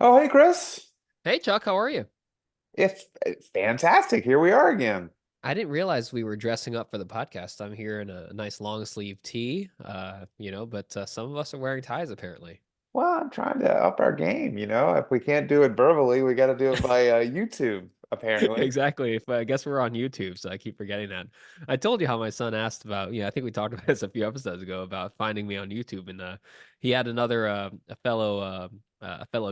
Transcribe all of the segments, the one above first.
Oh, hey, Chris. Hey Chuck, how are you? It's fantastic. Here we are again. I didn't realize we were dressing up for the podcast. I'm here in a nice long sleeve tee, but some of us are wearing ties apparently. Well, I'm trying to up our game. If we can't do it verbally, we got to do it by YouTube, apparently. Exactly. If I guess we're on YouTube, so I keep forgetting that. I told you how my son asked about, I think we talked about this a few episodes ago about finding me on YouTube, and he had another a fellow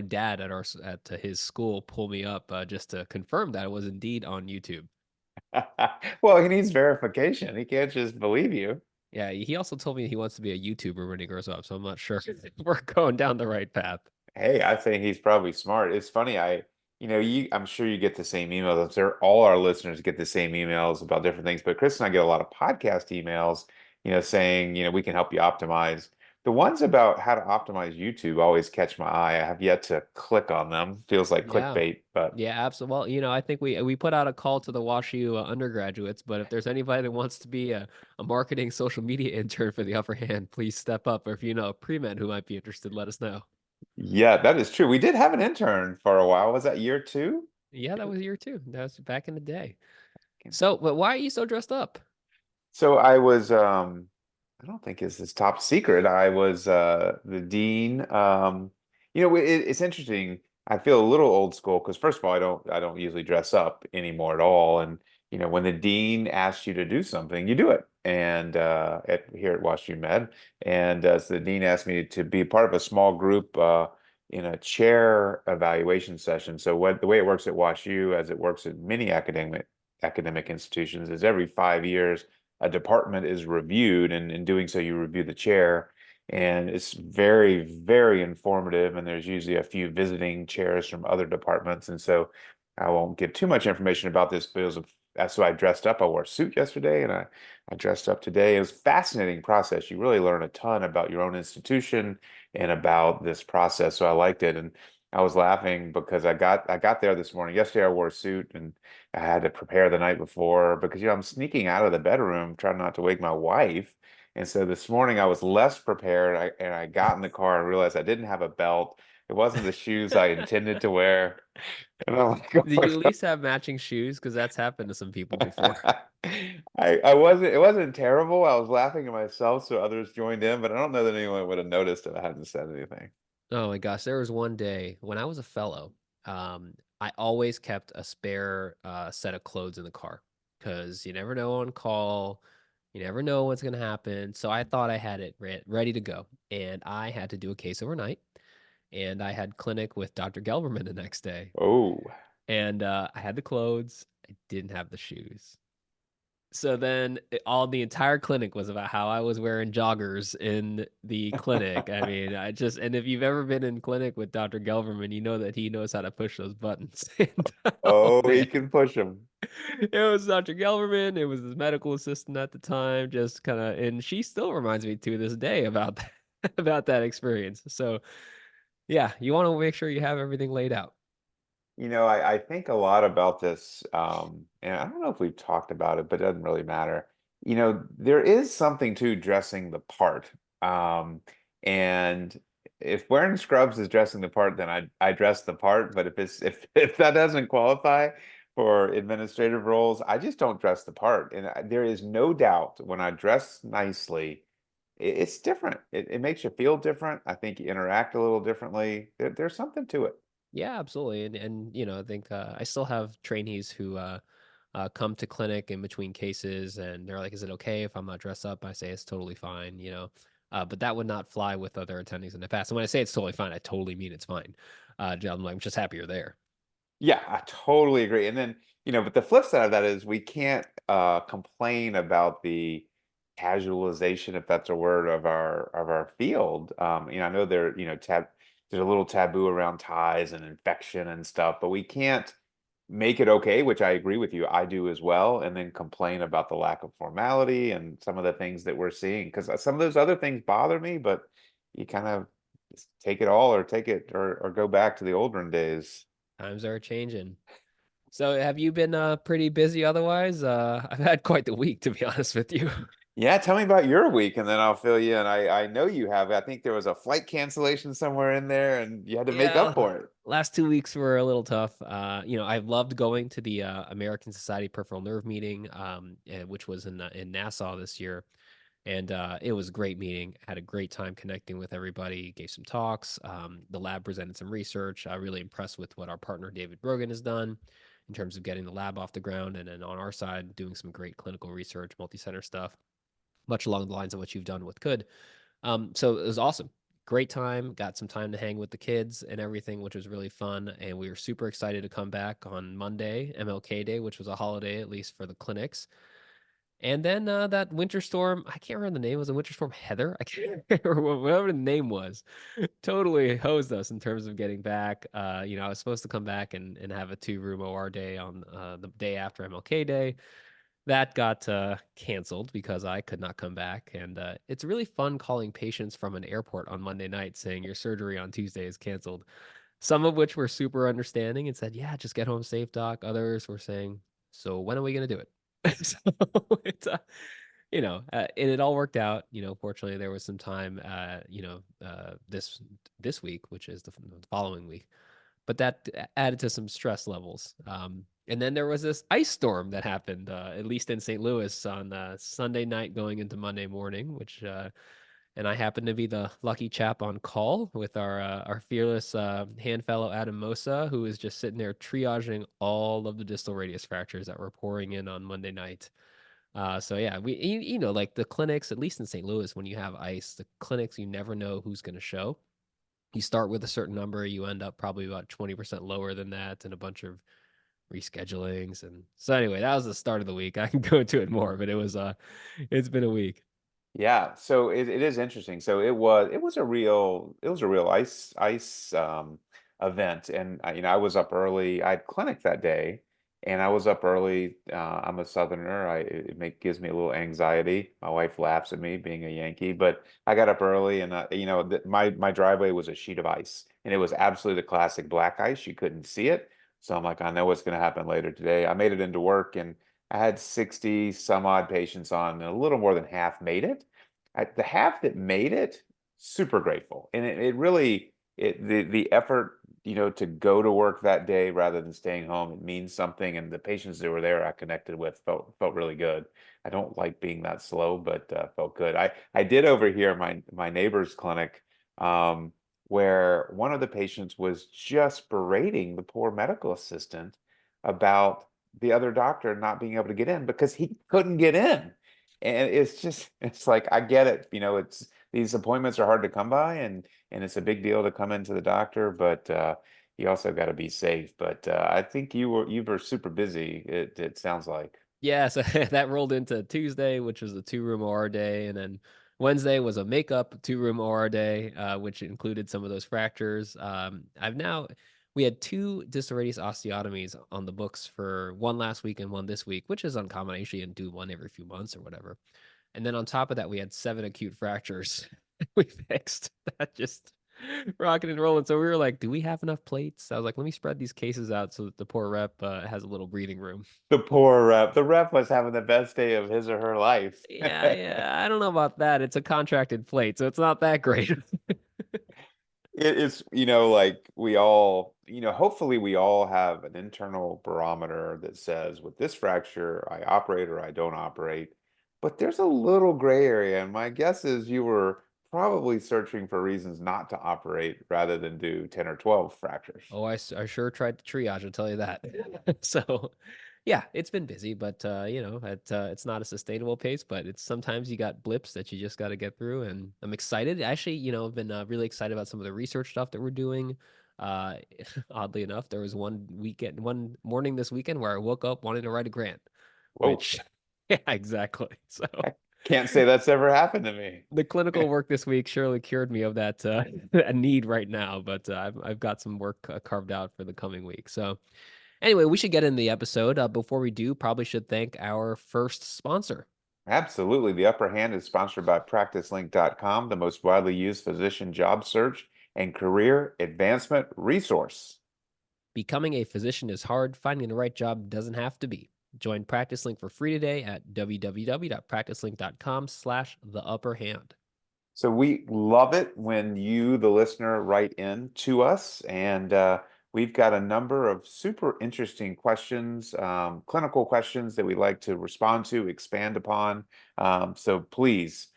dad at at his school pull me up just to confirm that it was indeed on YouTube. Well, he needs verification. He can't just believe you. Yeah, he also told me he wants to be a YouTuber when he grows up, so I'm not sure if we're going down the right path. Hey, I think he's probably smart. It's funny. I'm sure you get the same emails. I'm sure all our listeners get the same emails about different things, but Chris and I get a lot of podcast emails, saying, we can help you optimize. The ones about how to optimize YouTube always catch my eye. I have yet to click on them. Feels like Yeah, clickbait, but yeah, absolutely. Well, I think we put out a call to the WashU undergraduates, but if there's anybody that wants to be a marketing social media intern for the Upper Hand, please step up. Or if you know a pre-med who might be interested, let us know. yeah, that is true. We did have an intern for a while. Was that year two? Yeah, that was year two. That was back in the day. So, but why are you so dressed up? So I was I don't think it's top secret. I was the dean. It's interesting. I feel a little old school because first of all, I don't usually dress up anymore at all. And when the dean asks you to do something, you do it. And at here at WashU Med, and so the dean asked me to be part of a small group in a chair evaluation session. So the way it works at WashU, as it works at many academic institutions, is every 5 years a department is reviewed, and in doing so, you review the chair. And it's very, very informative. And there's usually a few visiting chairs from other departments. And so I won't give too much information about this, but that's why I dressed up. I wore a suit yesterday and I dressed up today. It was a fascinating process. You really learn a ton about your own institution and about this process. So I liked it. And I was laughing because I got there this morning. Yesterday I wore a suit and I had to prepare the night before because I'm sneaking out of the bedroom trying not to wake my wife. And so this morning I was less prepared. And I got in the car and realized I didn't have a belt. It wasn't the shoes I intended to wear. And I'm like, oh Did my you at least have matching shoes? Because that's happened to some people before. God. I wasn't, it wasn't terrible. I was laughing at myself, so others joined in, but I don't know that anyone would have noticed if I hadn't said anything. Oh my gosh, there was one day when I was a fellow, I always kept a spare set of clothes in the car because you never know on call, you never know what's gonna happen. So I thought I had it ready to go, and I had to do a case overnight, and I had clinic with Dr. Gelberman the next day, Oh. and I had the clothes, I didn't have the shoes. So then all the entire clinic was about how I was wearing joggers in the clinic. I mean, and if you've ever been in clinic with Dr. Gelverman, you know that he knows how to push those buttons. And, oh Oh, he man, can push them. it was Dr. Gelverman. It was his medical assistant at the time, just kind of, and she still reminds me to this day about that, about that experience. So yeah, you want to make sure you have everything laid out. I think a lot about this, and I don't know if we've talked about it, but it doesn't really matter. There is something to dressing the part. And if wearing scrubs is dressing the part, then I dress the part. But if that doesn't qualify for administrative roles, I just don't dress the part. And there is no doubt when I dress nicely, it's different. It makes you feel different. I think you interact a little differently. There's something to it. Yeah, absolutely. And I think I still have trainees who come to clinic in between cases, and they're like, "Is it okay if I'm not dressed up?" I say it's totally fine, but that would not fly with other attendings in the past. And when I say it's totally fine, I totally mean it's fine. I'm just happy you're there. Yeah, I totally agree. And then, but the flip side of that is we can't complain about the casualization, if that's a word, of our field. I know there's a little taboo around ties and infection and stuff, but we can't make it okay, which I agree with you. I do as well, and then complain about the lack of formality and some of the things that we're seeing. Because some of those other things bother me, but you kind of just take it all or take it or go back to the olden days. Times are changing. So have you been pretty busy otherwise? I've had quite the week, to be honest with you. Yeah, tell me about your week and then I'll fill you in. I know you have. I think there was a flight cancellation somewhere in there and you had to make up Yeah, for it. last 2 weeks were a little tough. I've loved going to the American Society of Peripheral Nerve meeting, which was in Nassau this year, and it was a great meeting. Had a great time connecting with everybody. Gave some talks. The lab presented some research. I really impressed with what our partner David Brogan has done in terms of getting the lab off the ground, and then on our side doing some great clinical research, multi-center stuff, much along the lines of what you've done with Could. So it was awesome. Great time. Got some time to hang with the kids and everything, which was really fun. And we were super excited to come back on Monday, MLK Day, which was a holiday, at least for the clinics. And then that winter storm, I can't remember the name. Was it Winter Storm Heather? I can't remember whatever the name was. Totally hosed us in terms of getting back. I was supposed to come back and have a 2-room OR day on the day after MLK Day. That got canceled because I could not come back. And it's really fun calling patients from an airport on Monday night saying your surgery on Tuesday is canceled. Some of which were super understanding and said, yeah, just get home safe, doc. Others were saying, so when are we going to do it? So it's, and it all worked out. Fortunately, there was some time, this week, which is the following week, but that added to some stress levels. And then there was this ice storm that happened, at least in St. Louis on Sunday night going into Monday morning, and I happened to be the lucky chap on call with our fearless hand fellow Adam Mosa, who was just sitting there triaging all of the distal radius fractures that were pouring in on Monday night. So yeah, like the clinics, at least in St. Louis, when you have ice, the clinics, you never know who's going to show. You start with a certain number, you end up probably about 20% lower than that, and a bunch of reschedulings. And so anyway, that was the start of the week. I can go into it more, but it's been a week. Yeah, so it is interesting. So it was a real ice event, and I was up early. I had clinic that day, and I was up early. I'm a Southerner. Gives me a little anxiety. My wife laughs at me being a Yankee, but I got up early, and my driveway was a sheet of ice, and it was absolutely the classic black ice. You couldn't see it, so I'm like, I know what's going to happen later today. I made it into work and. I had 60 some odd patients on, and a little more than half made it. The half that made it, super grateful. And it really, the effort, to go to work that day rather than staying home, it means something. And the patients that were there I connected with felt really good. I don't like being that slow, but felt good. I did overhear my neighbor's clinic, where one of the patients was just berating the poor medical assistant about the other doctor not being able to get in because he couldn't get in. And it's like I get it, it's these appointments are hard to come by and it's a big deal to come into the doctor, but you also got to be safe. But I think you were super busy, it sounds like. Yeah, so that rolled into Tuesday, which was a 2-room OR day, and then Wednesday was a makeup 2-room OR day, which included some of those fractures. We had 2 distal radius osteotomies on the books for one last week and one this week, which is uncommon. I usually do one every few months or whatever. And then on top of that, we had 7 acute fractures we fixed. That just rocking and rolling. So we were like, do we have enough plates? I was like, let me spread these cases out so that the poor rep has a little breathing room. The poor rep. The rep was having the best day of his or her life. Yeah, I don't know about that. It's a contracted plate, so it's not that great. It's, like we all, hopefully we all have an internal barometer that says with this fracture, I operate or I don't operate. But there's a little gray area, and my guess is you were probably searching for reasons not to operate rather than do 10 or 12 fractures. Oh, I sure tried to triage, I'll tell you that. So, yeah, it's been busy, but it's not a sustainable pace, but it's sometimes you got blips that you just got to get through, and I'm excited. Actually, I've been really excited about some of the research stuff that we're doing. Uh, Oddly enough, there was one morning this weekend where I woke up wanting to write a grant, Whoa, which, yeah, exactly. So I can't say that's ever happened to me. the clinical work this week surely cured me of that a need right now, but I've got some work carved out for the coming week. So anyway, we should get in the episode. Before we do, probably should thank our first sponsor. Absolutely. The Upper Hand is sponsored by PracticeLink.com, the most widely used physician job search and career advancement resource. Becoming a physician is hard. Finding the right job doesn't have to be. Join Practice Link for free today at www.practicelink.com/theupperhand. So we love it when you, the listener, write in to us, and we've got a number of super interesting questions, clinical questions that we'd like to respond to, expand upon. So please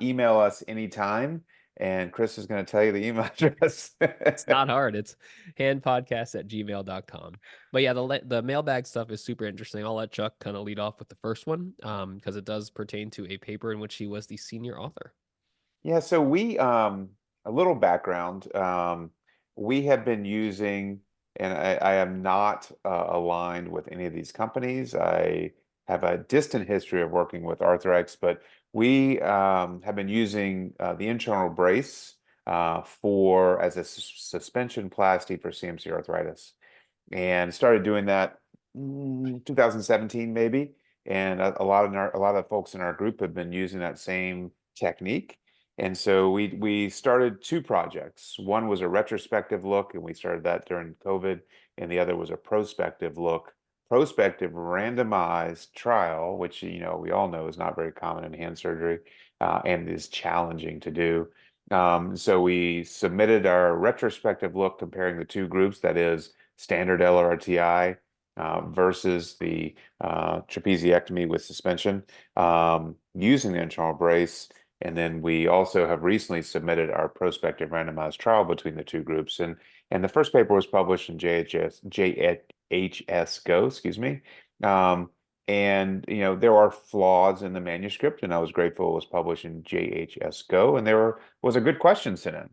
email us anytime, and Chris is going to tell you the email address. It's not hard. It's handpodcast@gmail.com. But yeah, the mailbag stuff is super interesting. I'll let Chuck kind of lead off with the first one, because it does pertain to a paper in which he was the senior author. Yeah, so a little background. We have been using, and I am not aligned with any of these companies. I have a distant history of working with Arthrex, but we have been using the internal brace for as a suspension plasty for CMC arthritis, and started doing that 2017 maybe. And a lot of folks in our group have been using that same technique. And so we started two projects. One was a retrospective look, and we started that during COVID, and the other was a prospective look, prospective randomized trial, which we all know is not very common in hand surgery and is challenging to do. So we submitted our retrospective look comparing the two groups, that is standard LRTI versus the trapeziectomy with suspension using the internal brace. And then we also have recently submitted our prospective randomized trial between the two groups. And the first paper was published in JHS Go, excuse me. And there are flaws in the manuscript, and I was grateful it was published in JHS Go, and was a good question sent in.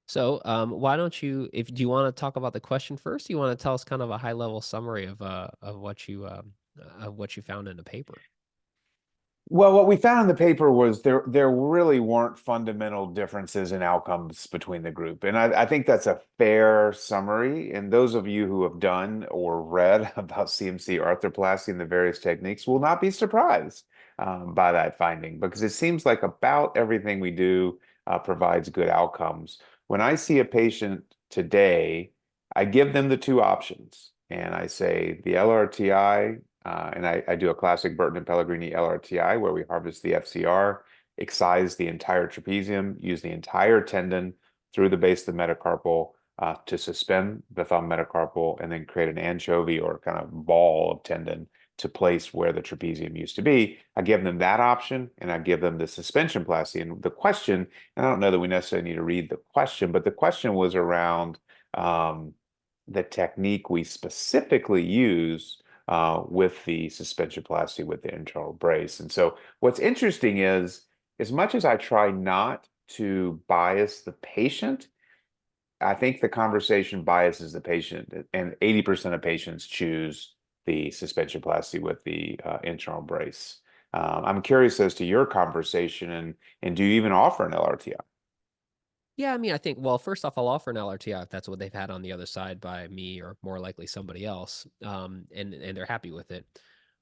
So, why don't you, if do you want to talk about the question first? You want to tell us kind of a high level summary of what you found in the paper? Well, what we found in the paper was there really weren't fundamental differences in outcomes between the group. And I think that's a fair summary. And those of you who have done or read about CMC arthroplasty and the various techniques will not be surprised by that finding, because it seems like about everything we do provides good outcomes. When I see a patient today, I give them the two options. And I say the LRTI, and I do a classic Burton and Pellegrini LRTI where we harvest the FCR, excise the entire trapezium, use the entire tendon through the base of the metacarpal to suspend the thumb metacarpal, and then create an anchovy or kind of ball of tendon to place where the trapezium used to be. I give them that option, and I give them the suspension plasty. And the question, and I don't know that we necessarily need to read the question, but the question was around the technique we specifically use with the suspension plasty with the internal brace. And so what's interesting is, as much as I try not to bias the patient, I think the conversation biases the patient, and 80% of patients choose the suspension plasty with the internal brace. I'm curious as to your conversation, and do you even offer an LRTI? Yeah, I mean, I think, well, first off, I'll offer an LRTI if that's what they've had on the other side by me or more likely somebody else, and they're happy with it.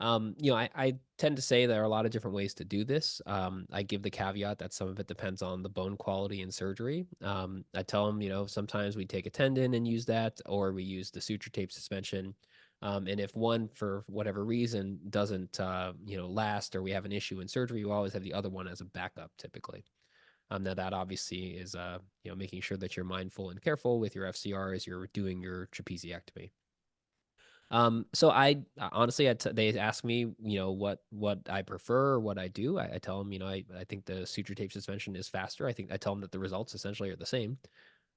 I tend to say there are a lot of different ways to do this. I give the caveat that some of it depends on the bone quality and surgery. I tell them, sometimes we take a tendon and use that, or we use the suture tape suspension. And if one, for whatever reason, doesn't, last, or we have an issue in surgery, we always have the other one as a backup, typically. Now that obviously is, making sure that you're mindful and careful with your FCR as you're doing your trapeziectomy. So honestly, they ask me, what I prefer or what I do. I tell them, I think the suture tape suspension is faster. I tell them that the results essentially are the same.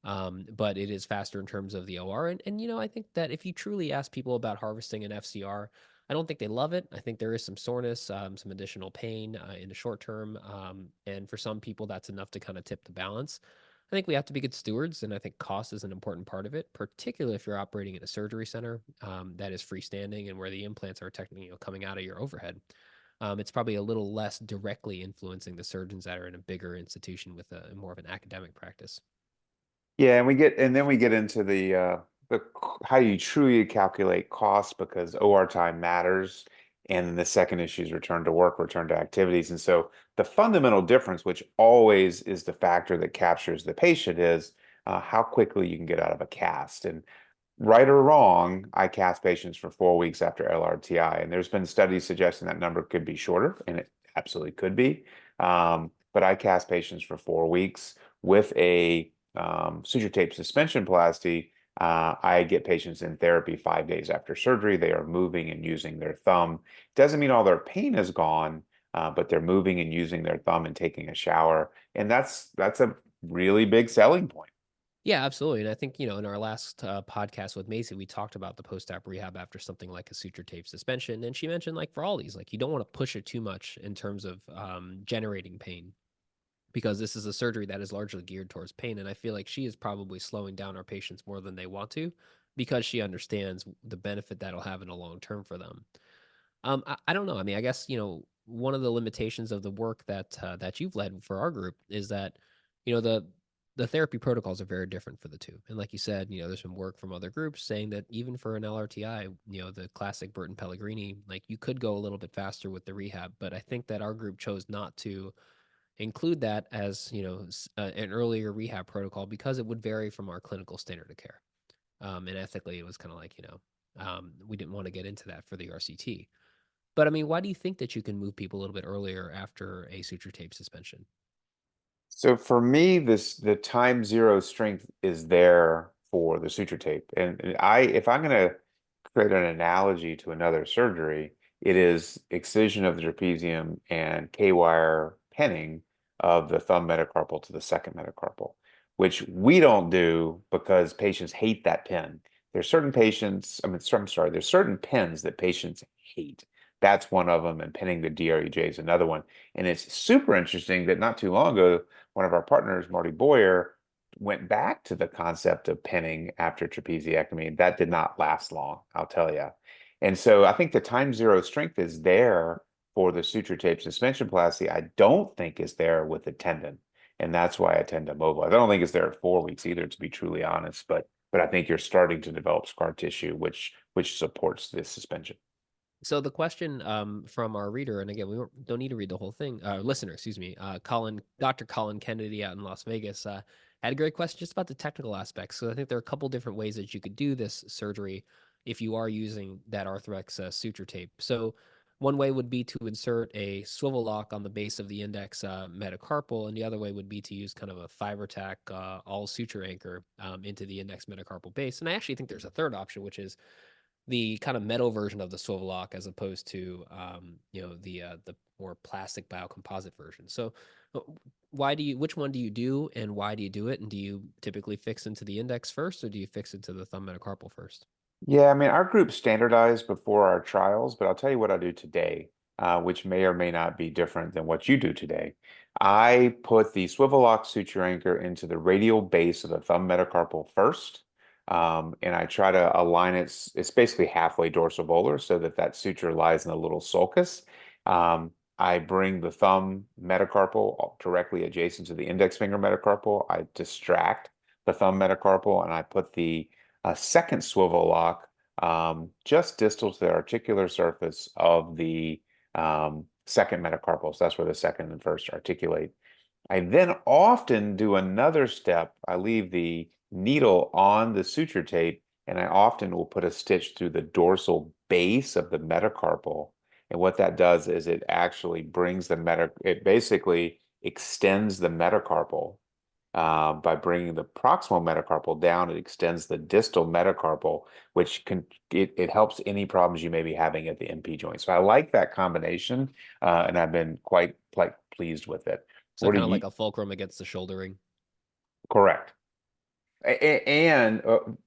But it is faster in terms of the OR. And I think that if you truly ask people about harvesting an FCR, I don't think they love it. I think there is some soreness, some additional pain in the short term. And for some people, that's enough to kind of tip the balance. I think we have to be good stewards, and I think cost is an important part of it, particularly if you're operating in a surgery center that is freestanding and where the implants are technically, coming out of your overhead. It's probably a little less directly influencing the surgeons that are in a bigger institution with a more of an academic practice. Yeah, and then we get into the how you truly calculate cost, because OR time matters. And then the second issue is return to work, return to activities. And so the fundamental difference, which always is the factor that captures the patient, is how quickly you can get out of a cast. And right or wrong, I cast patients for 4 weeks after LRTI, and there's been studies suggesting that number could be shorter, and it absolutely could be. But I cast patients for 4 weeks with a suture tape suspension plasty. I get patients in therapy 5 days after surgery. They are moving and using their thumb. Doesn't mean all their pain is gone, but they're moving and using their thumb and taking a shower, and that's a really big selling point. Yeah, absolutely. And I think, in our last podcast with Macy, we talked about the post-op rehab after something like a suture tape suspension. And she mentioned, like, for all these, like, you don't want to push it too much in terms of generating pain, because this is a surgery that is largely geared towards pain. And I feel like she is probably slowing down our patients more than they want to, because she understands the benefit that'll have in the long term for them. I don't know. I mean, I guess, one of the limitations of the work that you've led for our group is that, the therapy protocols are very different for the two. And like you said, there's been work from other groups saying that even for an LRTI, the classic Burton Pellegrini, like, you could go a little bit faster with the rehab. But I think that our group chose not to include that as, an earlier rehab protocol, because it would vary from our clinical standard of care. And ethically, it was kind of like, we didn't want to get into that for the RCT. But I mean, why do you think that you can move people a little bit earlier after a suture tape suspension? So for me, the time zero strength is there for the suture tape. And if I'm going to create an analogy to another surgery, it is excision of the trapezium and K-wire pinning of the thumb metacarpal to the second metacarpal, which we don't do because patients hate that pin. There's certain patients, I'm sorry, there's certain pins that patients hate. That's one of them, and pinning the DREJ is another one. And it's super interesting that not too long ago, one of our partners, Marty Boyer, went back to the concept of pinning after trapeziectomy. That did not last long, I'll tell you. And so I think the time zero strength is there for the suture tape suspension plasty. I don't think is there with the tendon. And that's why I tend to mobilize. I don't think it's there at 4 weeks either, to be truly honest. But I think you're starting to develop scar tissue, which supports this suspension. So the question from our reader, and again, we don't need to read the whole thing. Listener, excuse me, Dr. Colin Kennedy out in Las Vegas, had a great question just about the technical aspects. So I think there are a couple different ways that you could do this surgery if you are using that Arthrex suture tape. So one way would be to insert a swivel lock on the base of the index metacarpal, and the other way would be to use kind of a fiber tack all suture anchor into the index metacarpal base. And I actually think there's a third option, which is the kind of metal version of the swivel lock, as opposed to the more plastic biocomposite version. So uh, which one do you do, and why do you do it? And do you typically fix into the index first, or do you fix into the thumb metacarpal first? Yeah, I mean, our group standardized before our trials, but I'll tell you what I do today, which may or may not be different than what you do today. I put the swivel lock suture anchor into the radial base of the thumb metacarpal first, and I try to align it. It's basically halfway dorsal so that that suture lies in a little sulcus. I bring the thumb metacarpal directly adjacent to the index finger metacarpal. I distract the thumb metacarpal, and I put the a second swivel lock just distal to the articular surface of the second metacarpal. So that's where the second and first articulate. I then often do another step. I leave the needle on the suture tape, and I often will put a stitch through the dorsal base of the metacarpal. And what that does is it actually brings it basically extends the metacarpal by bringing the proximal metacarpal down. It extends the distal metacarpal, which it helps any problems you may be having at the MP joint. So I like that combination, and I've been quite pleased with it. So What do kind of like you? a fulcrum against the shouldering. Correct. And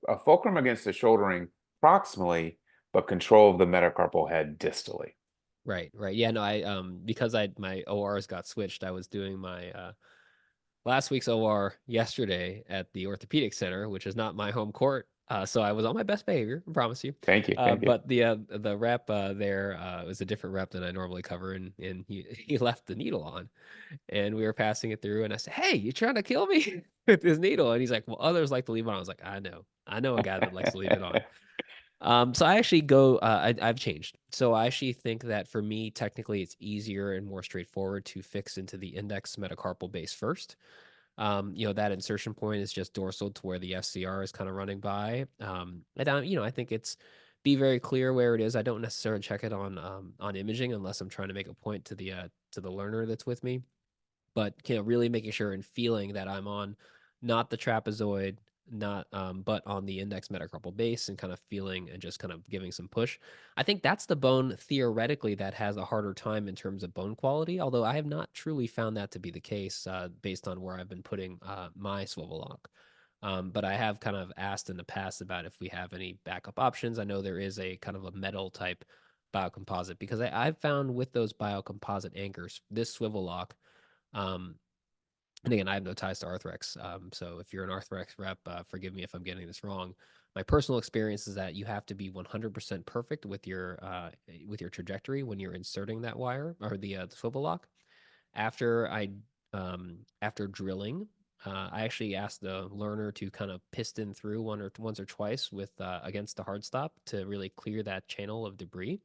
a fulcrum against the shouldering proximally, but control of the metacarpal head distally. Right, right. Yeah, no, I because I my ORs got switched, I was doing my last week's OR yesterday at the orthopedic center, which is not my home court. So I was on my best behavior, I promise you. Thank you. Thank you. But the rep there was a different rep than I normally cover, and he left the needle on, and we were passing it through, and I said, "Hey, you trying to kill me with this needle?" And he's like, "Well, others like to leave it on." I was like, I know a guy that likes to leave it on." So I actually I've changed. So I actually think that for me, technically, it's easier and more straightforward to fix into the index metacarpal base first. That insertion point is just dorsal to where the FCR is kind of running by. I think it's be very clear where it is. I don't necessarily check it on imaging unless I'm trying to make a point to the learner that's with me. But really making sure and feeling that I'm on not the trapezoid, not but on the index metacarpal base, and kind of feeling and just kind of giving some push. I think that's the bone theoretically that has a harder time in terms of bone quality, although I have not truly found that to be the case based on where I've been putting my swivel lock. But I have kind of asked in the past about if we have any backup options. I know there is a kind of a metal type biocomposite because I've found with those biocomposite anchors, this swivel lock, um, and again, I have no ties to Arthrex. So if you're an Arthrex rep, forgive me if I'm getting this wrong. My personal experience is that you have to be 100% perfect with your trajectory when you're inserting that wire or the swivel lock. After after drilling, I actually asked the learner to kind of piston through once or twice with against the hard stop to really clear that channel of debris.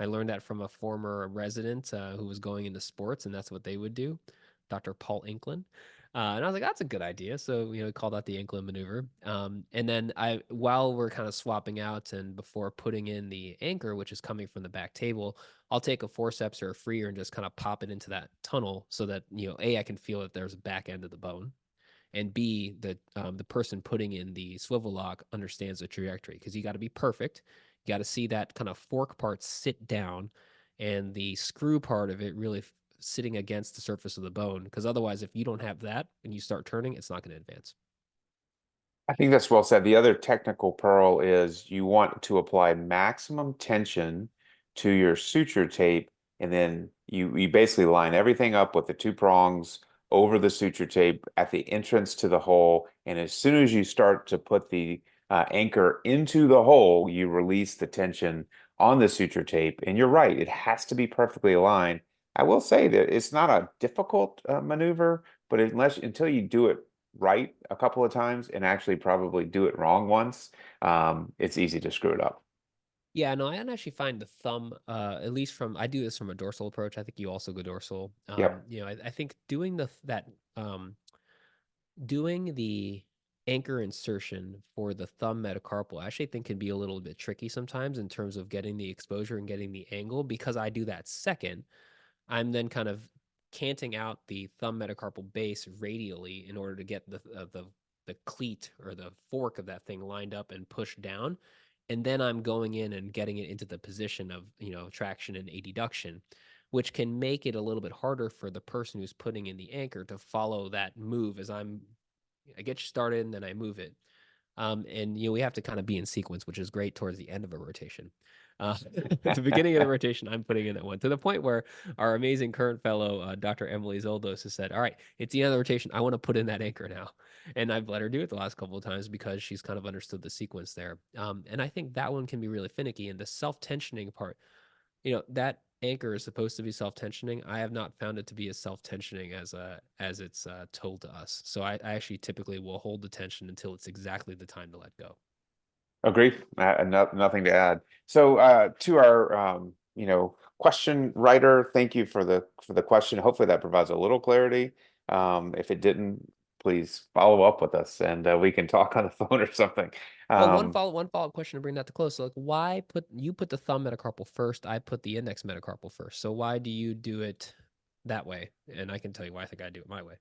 I learned that from a former resident who was going into sports, and that's what they would do, Dr. Paul Inklin. And I was like, that's a good idea. So, we called out the Inklin maneuver. And then while we're kind of swapping out and before putting in the anchor, which is coming from the back table, I'll take a forceps or a freer and just kind of pop it into that tunnel so that, A, I can feel that there's a back end of the bone, and B, the person putting in the swivel lock understands the trajectory because you got to be perfect. You got to see that kind of fork part sit down, and the screw part of it really sitting against the surface of the bone. Because otherwise, if you don't have that and you start turning, it's not going to advance. I think that's well said. The other technical pearl is you want to apply maximum tension to your suture tape, and then you basically line everything up with the two prongs over the suture tape at the entrance to the hole. And as soon as you start to put the anchor into the hole, you release the tension on the suture tape. And you're right, it has to be perfectly aligned. I will say that it's not a difficult maneuver, but until you do it right a couple of times and actually probably do it wrong once, it's easy to screw it up. Yeah, no, I actually find the thumb, at least I do this from a dorsal approach. I think you also go dorsal. Yep. I think doing the anchor insertion for the thumb metacarpal, I actually think can be a little bit tricky sometimes in terms of getting the exposure and getting the angle because I do that second. I'm then kind of canting out the thumb metacarpal base radially in order to get the cleat or the fork of that thing lined up and pushed down. And then I'm going in and getting it into the position of, traction and adduction, which can make it a little bit harder for the person who's putting in the anchor to follow that move as I get you started and then I move it. And we have to kind of be in sequence, which is great towards the end of a rotation. At the beginning of the rotation, I'm putting in that one to the point where our amazing current fellow, Dr. Emily Zoldos, has said, "All right, it's the end of the rotation. I want to put in that anchor now," and I've let her do it the last couple of times because she's kind of understood the sequence there. And I think that one can be really finicky. And the self tensioning part, that anchor is supposed to be self-tensioning. I have not found it to be as self-tensioning as it's told to us. So I actually typically will hold the tension until it's exactly the time to let go. Agree. Nothing to add. So to our question writer, thank you for the question. Hopefully that provides a little clarity. If it didn't, please follow up with us and we can talk on the phone or something. Well, Um, one follow-up question to bring that to close. So, like, why put the thumb metacarpal first? I put the index metacarpal first. So why do you do it that way? And I can tell you why I think I do it my way.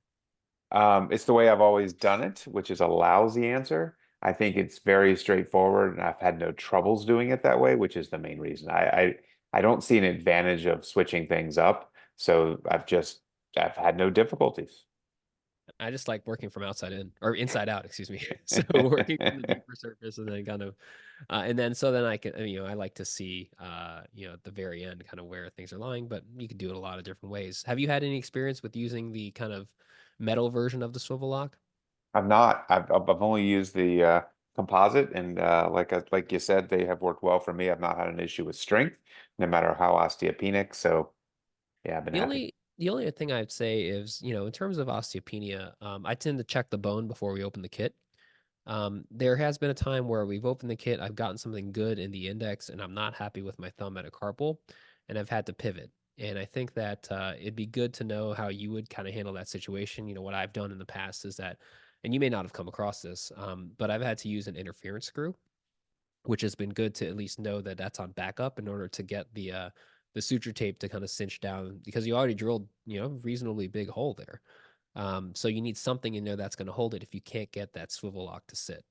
it's the way I've always done it, which is a lousy answer. I think it's very straightforward, and I've had no troubles doing it that way, which is the main reason. I don't see an advantage of switching things up, so I've had no difficulties. I just like working from outside in or inside out, excuse me. So working from the deeper surface and then kind of, and then so then I can, I like to see, at the very end kind of where things are lying, but you can do it a lot of different ways. Have you had any experience with using the kind of metal version of the swivel lock? I've not. I've only used the composite, and like you said, they have worked well for me. I've not had an issue with strength, no matter how osteopenic. So yeah, I've been happy. The only thing I'd say is, in terms of osteopenia, I tend to check the bone before we open the kit. There has been a time where we've opened the kit, I've gotten something good in the index, and I'm not happy with my thumb metacarpal, and I've had to pivot. And I think that it'd be good to know how you would kind of handle that situation. What I've done in the past is that, and you may not have come across this, but I've had to use an interference screw, which has been good to at least know that that's on backup in order to get the suture tape to kind of cinch down, because you already drilled reasonably big hole there. So you need something in there that's going to hold it if you can't get that swivel lock to sit.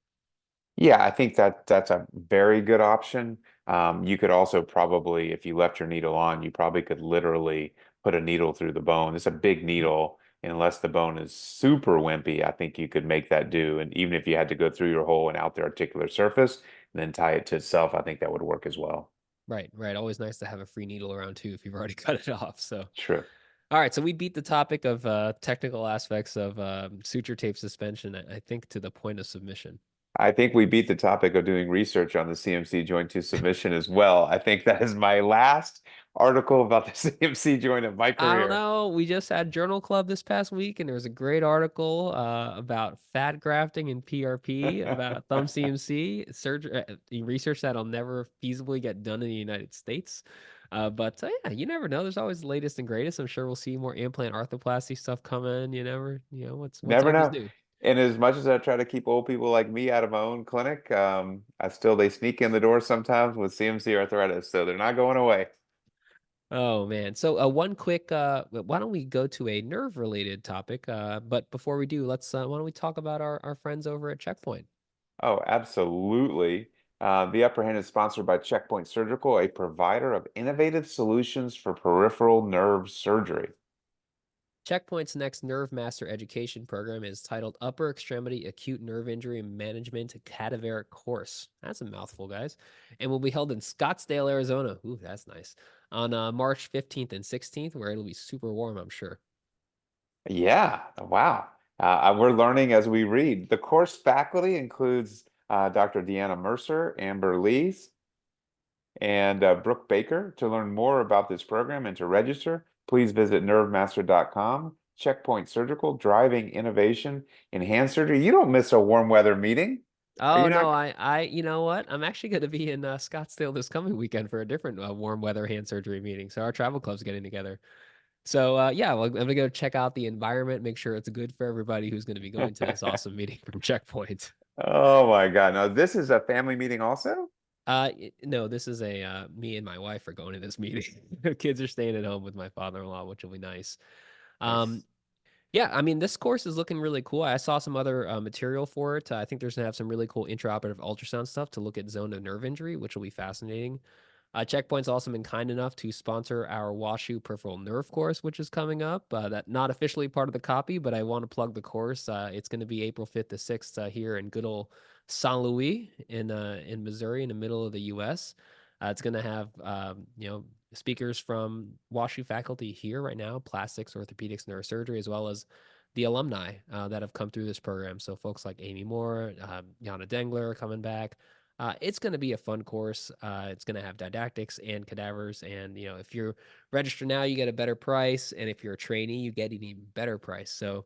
Yeah, I think that's a very good option. You could also probably, if you left your needle on, you probably could literally put a needle through the bone. It's a big needle, and unless the bone is super wimpy, I think you could make that do. And even if you had to go through your hole and out the articular surface, and then tie it to itself, I think that would work as well. Right, right. Always nice to have a free needle around too if you've already cut it off. So, True. all right. So we beat the topic of technical aspects of suture tape suspension, I think, to the point of submission. I think we beat the topic of doing research on the CMC joint to submission as well. I think that is my last article about the CMC joint of my I don't career. know. We just had Journal Club this past week, and there was a great article about fat grafting and PRP, about thumb CMC surgery research that'll never feasibly get done in the United States. But yeah, you never know. There's always the latest and greatest. I'm sure we'll see more implant arthroplasty stuff come in. What's Never always know. new. And as much as I try to keep old people like me out of my own clinic, they sneak in the door sometimes with CMC arthritis, so they're not going away. Oh man. So one quick why don't we go to a nerve related topic? But before we do, let's why don't we talk about our friends over at Checkpoint? Oh, absolutely. The Upper Hand is sponsored by Checkpoint Surgical, a provider of innovative solutions for peripheral nerve surgery. Checkpoint's next Nerve Master education program is titled Upper Extremity Acute Nerve Injury Management Cadaveric Course. That's a mouthful, guys. And will be held in Scottsdale, Arizona. Ooh, that's nice. On March 15th and 16th, where it'll be super warm, I'm sure. Yeah, wow. We're learning as we read. The course faculty includes Dr. Deanna Mercer, Amber Lees, and Brooke Baker. To learn more about this program and to register, please visit nervemaster.com. Checkpoint Surgical, driving innovation in hand surgery. You don't miss a warm weather meeting. Are Oh you no, not? you know what? I'm actually going to be in Scottsdale this coming weekend for a different warm weather hand surgery meeting. So our travel club's getting together. So yeah, well, I'm gonna go check out the environment, make sure it's good for everybody who's going to be going to this awesome meeting from Checkpoint. Oh my God. Now, this is a family meeting also? No, this is a me and my wife are going to this meeting. The kids are staying at home with my father-in-law, which will be nice. Um, Nice. yeah, I mean, this course is looking really cool. I saw some other material for it. I think there's gonna have some really cool intraoperative ultrasound stuff to look at zone of nerve injury, which will be fascinating. Checkpoint's also been kind enough to sponsor our WashU peripheral nerve course, which is coming up. That not officially part of the copy, but I want to plug the course. It's going to be April 5th to 6th here in good old St. Louis in Missouri, in the middle of the U.S. It's going to have speakers from WashU faculty here right now, plastics, orthopedics, neurosurgery, as well as the alumni that have come through this program. So folks like Amy Moore, Jana Dengler coming back. It's going to be a fun course. It's going to have didactics and cadavers. And, if you're registered now, you get a better price. And if you're a trainee, you get an even better price. So,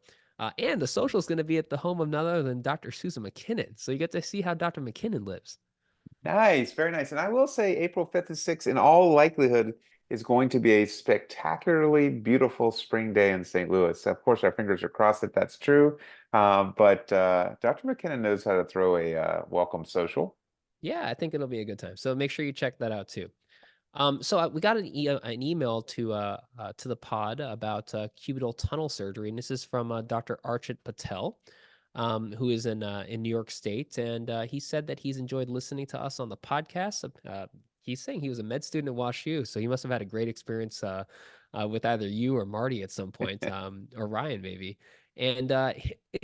and the social is going to be at the home of none other than Dr. Susan McKinnon. So you get to see how Dr. McKinnon lives. Nice, very nice. And I will say April 5th and 6th, in all likelihood, is going to be a spectacularly beautiful spring day in St. Louis. Of course, our fingers are crossed that that's true. But Dr. McKinnon knows how to throw a welcome social. Yeah, I think it'll be a good time. So make sure you check that out too. So we got an email to the pod about cubital tunnel surgery, and this is from Dr. Archit Patel, who is in New York State, and he said that he's enjoyed listening to us on the podcast. He's saying he was a med student at WashU, so he must have had a great experience with either you or Marty at some point, or Ryan maybe. And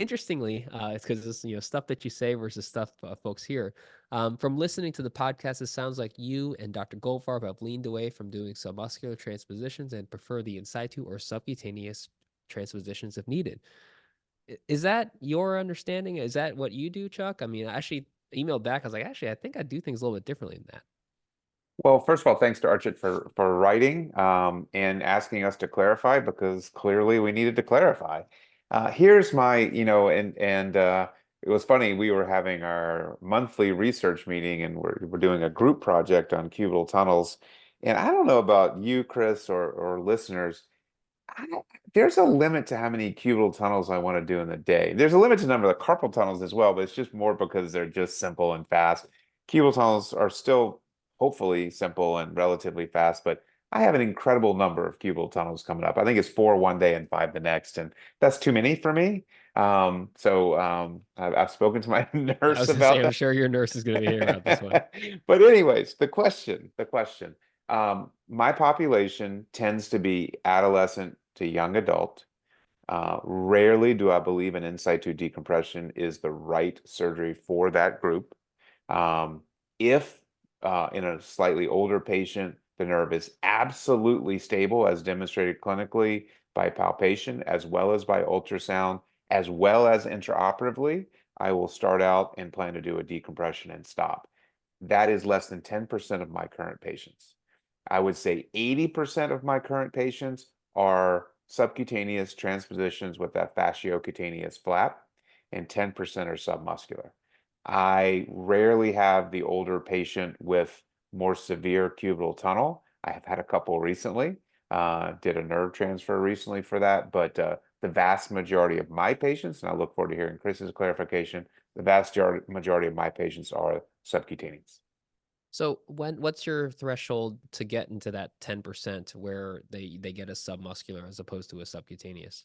interestingly, it's because this stuff that you say versus stuff folks hear. From listening to the podcast, it sounds like you and Dr. Goldfarb have leaned away from doing submuscular transpositions and prefer the in situ or subcutaneous transpositions if needed. Is that your understanding? Is that what you do, Chuck? I mean, I actually emailed back. I was like, actually, I think I do things a little bit differently than that. Well, first of all, thanks to Archit for writing and asking us to clarify because clearly we needed to clarify. Here's my, and it was funny. We were having our monthly research meeting and we're doing a group project on cubital tunnels. And I don't know about you, Chris, or listeners. I, there's a limit to how many cubital tunnels I want to do in a day. There's a limit to the number of carpal tunnels as well, but it's just more because they're just simple and fast. Cubital tunnels are still hopefully simple and relatively fast, but I have an incredible number of cubital tunnels coming up. I think it's four one day and five the next, and that's too many for me. I've spoken to my I nurse was gonna say, about I'm that. sure your nurse is gonna be here about this one. But anyways, the question. My population tends to be adolescent to young adult. Rarely do I believe an in situ decompression is the right surgery for that group. Um, if in a slightly older patient, the nerve is absolutely stable, as demonstrated clinically by palpation, as well as by ultrasound, as well as intraoperatively, I will start out and plan to do a decompression and stop. That is less than 10% of my current patients. I would say 80% of my current patients are subcutaneous transpositions with that fasciocutaneous flap, and 10% are submuscular. I rarely have the older patient with more severe cubital tunnel. I have had a couple recently. Did a nerve transfer recently for that, but the vast majority of my patients, and I look forward to hearing Chris's clarification, the vast majority of my patients are subcutaneous. So what's your threshold to get into that 10% where they get a submuscular as opposed to a subcutaneous?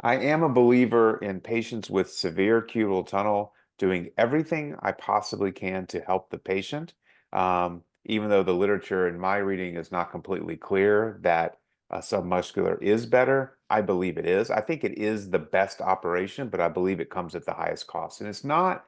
I am a believer in patients with severe cubital tunnel doing everything I possibly can to help the patient. Even though the literature in my reading is not completely clear that submuscular is better, I believe it is. I think it is the best operation, but I believe it comes at the highest cost. And it's not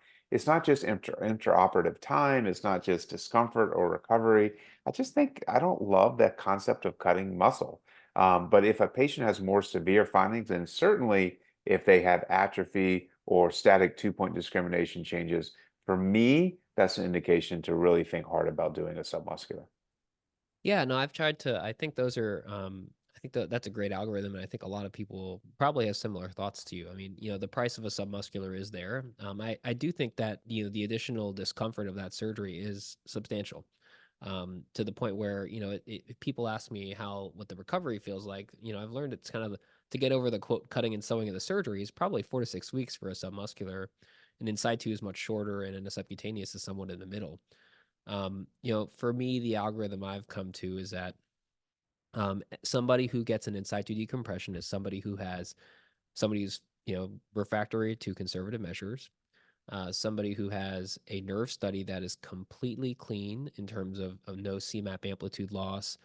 just intraoperative time, it's not just discomfort or recovery. I just think I don't love that concept of cutting muscle. But if a patient has more severe findings, then certainly if they have atrophy or static two-point discrimination changes, for me, that's an indication to really think hard about doing a submuscular. Yeah, no, I've tried to. I think those are. I think that's a great algorithm, and I think a lot of people probably have similar thoughts to you. I mean, the price of a submuscular is there. I do think that the additional discomfort of that surgery is substantial. To the point where if people ask me what the recovery feels like, I've learned it's kind of to get over the quote cutting and sewing of the surgery is probably 4 to 6 weeks for a submuscular, and in situ is much shorter, and in a subcutaneous is somewhat in the middle. For me, the algorithm I've come to is that somebody who gets an in situ decompression is somebody who's refractory to conservative measures, somebody who has a nerve study that is completely clean in terms of no CMAP amplitude loss.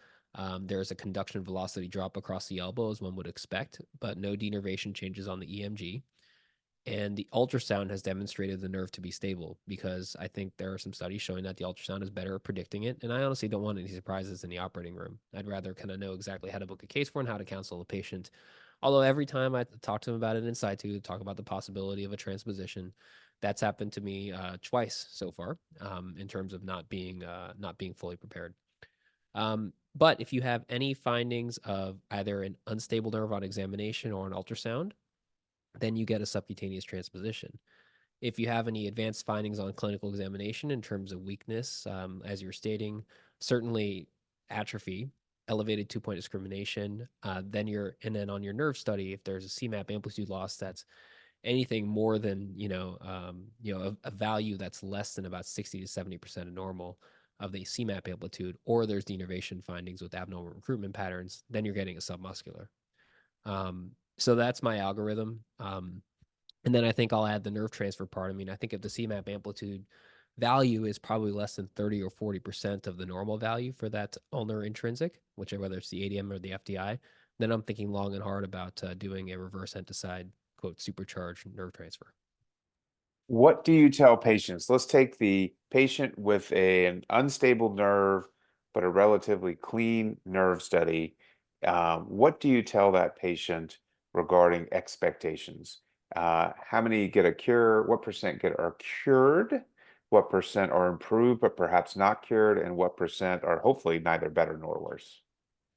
There's a conduction velocity drop across the elbow, as one would expect, but no denervation changes on the EMG. And the ultrasound has demonstrated the nerve to be stable, because I think there are some studies showing that the ultrasound is better at predicting it. And I honestly don't want any surprises in the operating room. I'd rather kind of know exactly how to book a case for and how to counsel the patient. Although every time I talk to them about it in situ, talk about the possibility of a transposition, that's happened to me twice so far, in terms of not being fully prepared. But if you have any findings of either an unstable nerve on examination or an ultrasound, then you get a subcutaneous transposition. If you have any advanced findings on clinical examination in terms of weakness, as you're stating, certainly atrophy, elevated two-point discrimination, and then on your nerve study, if there's a CMAP amplitude loss that's anything more than a value that's less than about 60 to 70% of normal of the CMAP amplitude, or there's denervation findings with abnormal recruitment patterns, then you're getting a submuscular. So that's my algorithm. And then I think I'll add the nerve transfer part. I mean, I think if the CMAP amplitude value is probably less than 30 or 40% of the normal value for that ulnar intrinsic, whether it's the ADM or the FDI, then I'm thinking long and hard about doing a reverse enticide, quote, supercharged nerve transfer. What do you tell patients? Let's take the patient with an unstable nerve, but a relatively clean nerve study. What do you tell that patient regarding expectations? How many get a cure? What percent are cured? What percent are improved, but perhaps not cured? And what percent are hopefully neither better nor worse?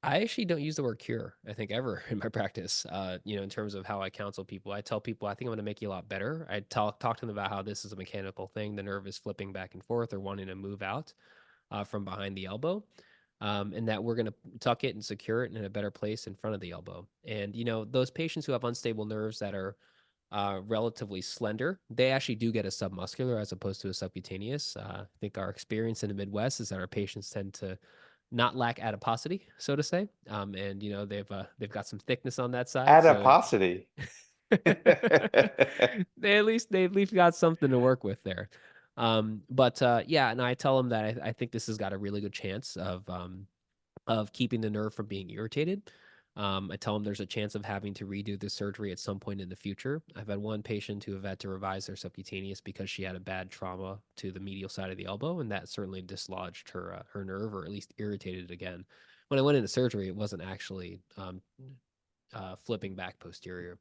I actually don't use the word cure, I think, ever in my practice. In terms of how I counsel people, I tell people I think I'm going to make you a lot better. I talk to them about how this is a mechanical thing. The nerve is flipping back and forth or wanting to move out from behind the elbow. and that we're going to tuck it and secure it in a better place in front of the elbow. And, those patients who have unstable nerves that are relatively slender, they actually do get a submuscular as opposed to a subcutaneous. I think our experience in the Midwest is that our patients tend to not lack adiposity, so to say, and they've got some thickness on that side, so Adiposity. they at least got something to work with there. But yeah, and I tell them that I think this has got a really good chance of keeping the nerve from being irritated. I tell them there's a chance of having to redo the surgery at some point in the future. I've had one patient who have had to revise their subcutaneous because she had a bad trauma to the medial side of the elbow, and that certainly dislodged her nerve, or at least irritated it again. When I went into surgery, it wasn't actually flipping back posterior.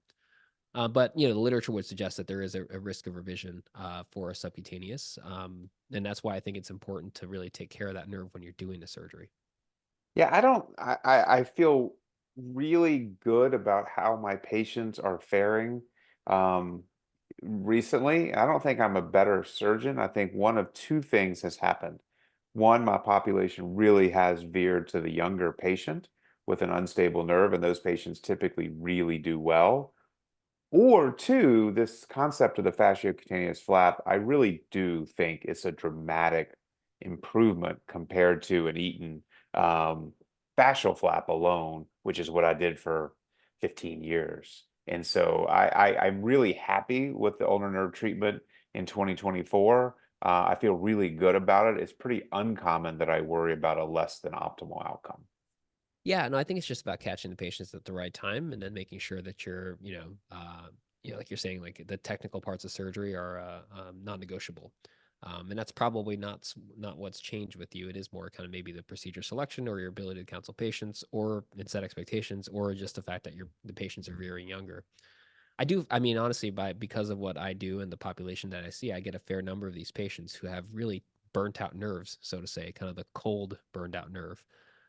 But the literature would suggest that there is a risk of revision for a subcutaneous, and that's why I think it's important to really take care of that nerve when you're doing the surgery. Yeah, I don't I feel really good about how my patients are faring um recently. I don't think I'm a better surgeon. I think one of two things has happened. One, my population really has veered to the younger patient with an unstable nerve, and those patients typically really do well. Or two, this concept of the fasciocutaneous flap, I really do think it's a dramatic improvement compared to an Eaton um, fascial flap alone, which is what I did for 15 years. And so I'm really happy with the ulnar nerve treatment in 2024. I feel really good about it. It's pretty uncommon that I worry about a less than optimal outcome. Yeah, no, I think it's just about catching the patients at the right time and then making sure that like you're saying, like the technical parts of surgery are non-negotiable. And that's probably not what's changed with you. It is more kind of maybe the procedure selection or your ability to counsel patients or and set expectations, or just the fact that the patients are very younger. I mean, honestly, because of what I do and the population that I see, I get a fair number of these patients who have really burnt out nerves, so to say, kind of the cold burned out nerve.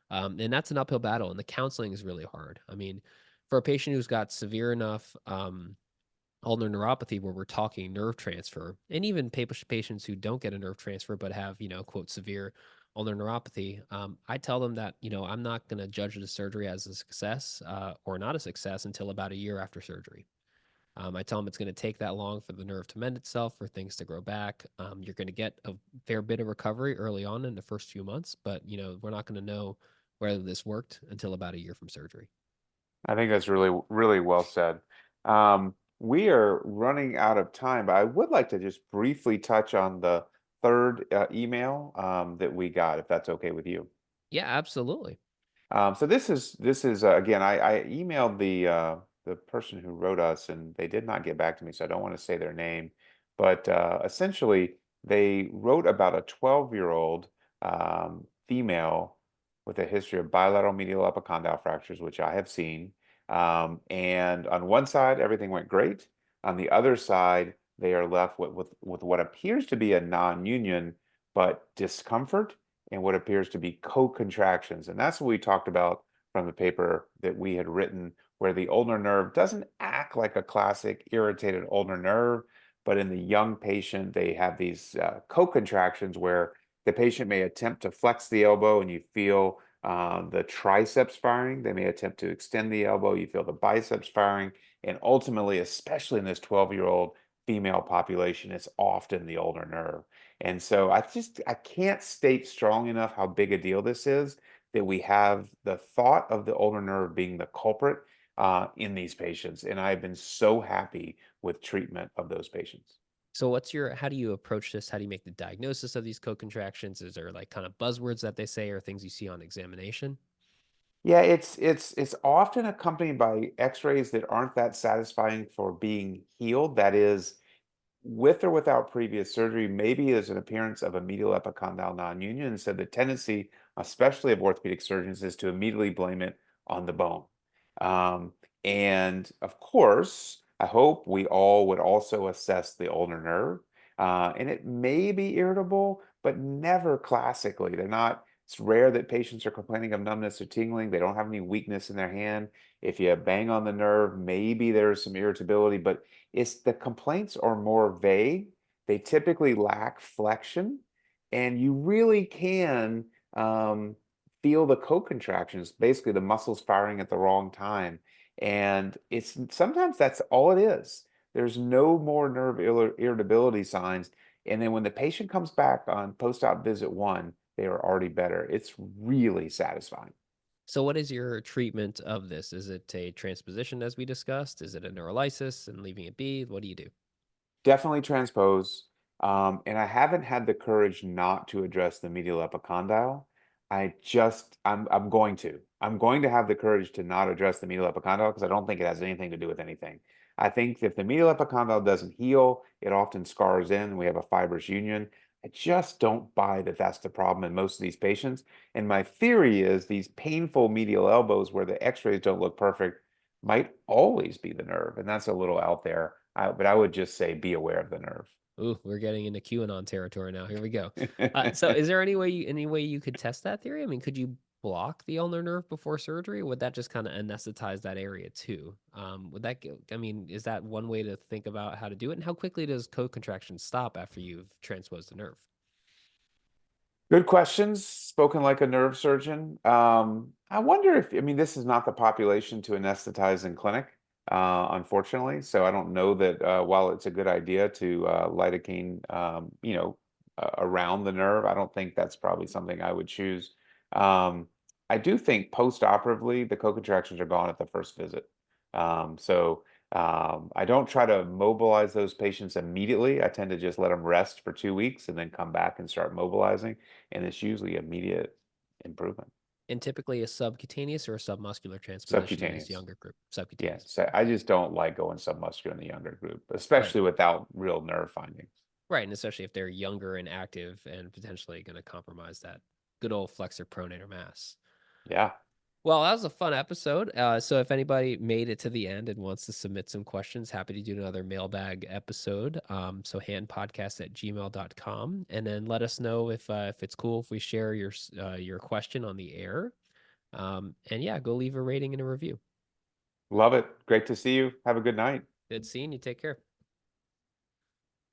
And that's an uphill battle, and the counseling is really hard. I mean, for a patient who's got severe enough ulnar neuropathy, where we're talking nerve transfer, and even patients who don't get a nerve transfer but have, quote, severe ulnar neuropathy, I tell them that, I'm not going to judge the surgery as a success or not a success until about a year after surgery. I tell them it's going to take that long for the nerve to mend itself, for things to grow back. You're going to get a fair bit of recovery early on in the first few months, but we're not going to know whether this worked until about a year from surgery. I think that's really, really well said. We are running out of time, but I would like to just briefly touch on the third email that we got, if that's okay with you. Yeah, absolutely. So this is again, I emailed the person who wrote us, and they did not get back to me, so I don't want to say their name. But essentially, they wrote about a 12-year-old female with a history of bilateral medial epicondyle fractures, which I have seen. And on one side, everything went great. On the other side, they are left with what appears to be a non-union, but discomfort and what appears to be co-contractions. And that's what we talked about from the paper that we had written, where the ulnar nerve doesn't act like a classic irritated ulnar nerve, but in the young patient, they have these co-contractions where the patient may attempt to flex the elbow and you feel the triceps firing. They may attempt to extend the elbow, you feel the biceps firing. And ultimately, especially in this 12-year-old female population, it's often the ulnar nerve. And so I can't state strong enough how big a deal this is that we have the thought of the ulnar nerve being the culprit in these patients. And I've been so happy with treatment of those patients. So how do you approach this? How do you make the diagnosis of these co-contractions? Is there like kind of buzzwords that they say or things you see on examination? Yeah, it's often accompanied by x-rays that aren't that satisfying for being healed. That is, with or without previous surgery, maybe there's an appearance of a medial epicondyle non-union. So the tendency, especially of orthopedic surgeons, is to immediately blame it on the bone. Um, and of course, I hope we all would also assess the ulnar nerve. And it may be irritable, but never classically. It's rare that patients are complaining of numbness or tingling. They don't have any weakness in their hand. If you bang on the nerve, maybe there's some irritability, but the complaints are more vague. They typically lack flexion, and you really can feel the co-contractions, basically the muscles firing at the wrong time. And it's sometimes that's all it is. There's no more nerve irritability signs. And then when the patient comes back on post-op visit one, they are already better. It's really satisfying. So what is your treatment of this? Is it a transposition as we discussed? Is it a neurolysis and leaving it be? What do you do? Definitely transpose. And I haven't had the courage not to address the medial epicondyle. I'm going to. I'm going to have the courage to not address the medial epicondyle because I don't think it has anything to do with anything. I think if the medial epicondyle doesn't heal, it often scars in. We have a fibrous union. I just don't buy that that's the problem in most of these patients. And my theory is these painful medial elbows where the x-rays don't look perfect might always be the nerve. And that's a little out there. But I would just say be aware of the nerve. Ooh, we're getting into QAnon territory now. Here we go. So is there any way you could test that theory? I mean, could you block the ulnar nerve before surgery? Would that just kind of anesthetize that area too? Would that I mean, is that one way to think about how to do it? And how quickly does co-contraction stop after you've transposed the nerve? Good questions, spoken like a nerve surgeon. I wonder if, I mean, this is not the population to anesthetize in clinic, unfortunately. So I don't know that while it's a good idea to lidocaine, around the nerve, I don't think that's probably something I would choose. I do think post-operatively, the co-contractions are gone at the first visit. I don't try to mobilize those patients immediately. I tend to just let them rest for 2 weeks and then come back and start mobilizing. And it's usually immediate improvement. And typically a subcutaneous or a submuscular transposition in this Subcutaneous. younger group. Yeah. Subcutaneous. So I Okay. just don't like going submuscular in the younger group, Right. especially without real nerve findings. Right. And especially if they're younger and active and potentially going to compromise that good old flexor pronator mass. Yeah. Well, that was a fun episode. So if anybody made it to the end and wants to submit some questions, happy to do another mailbag episode. So handpodcast@gmail.com. And then let us know if it's cool if we share your question on the air. And yeah, go leave a rating and a review. Love it. Great to see you. Have a good night. Good seeing you. Take care.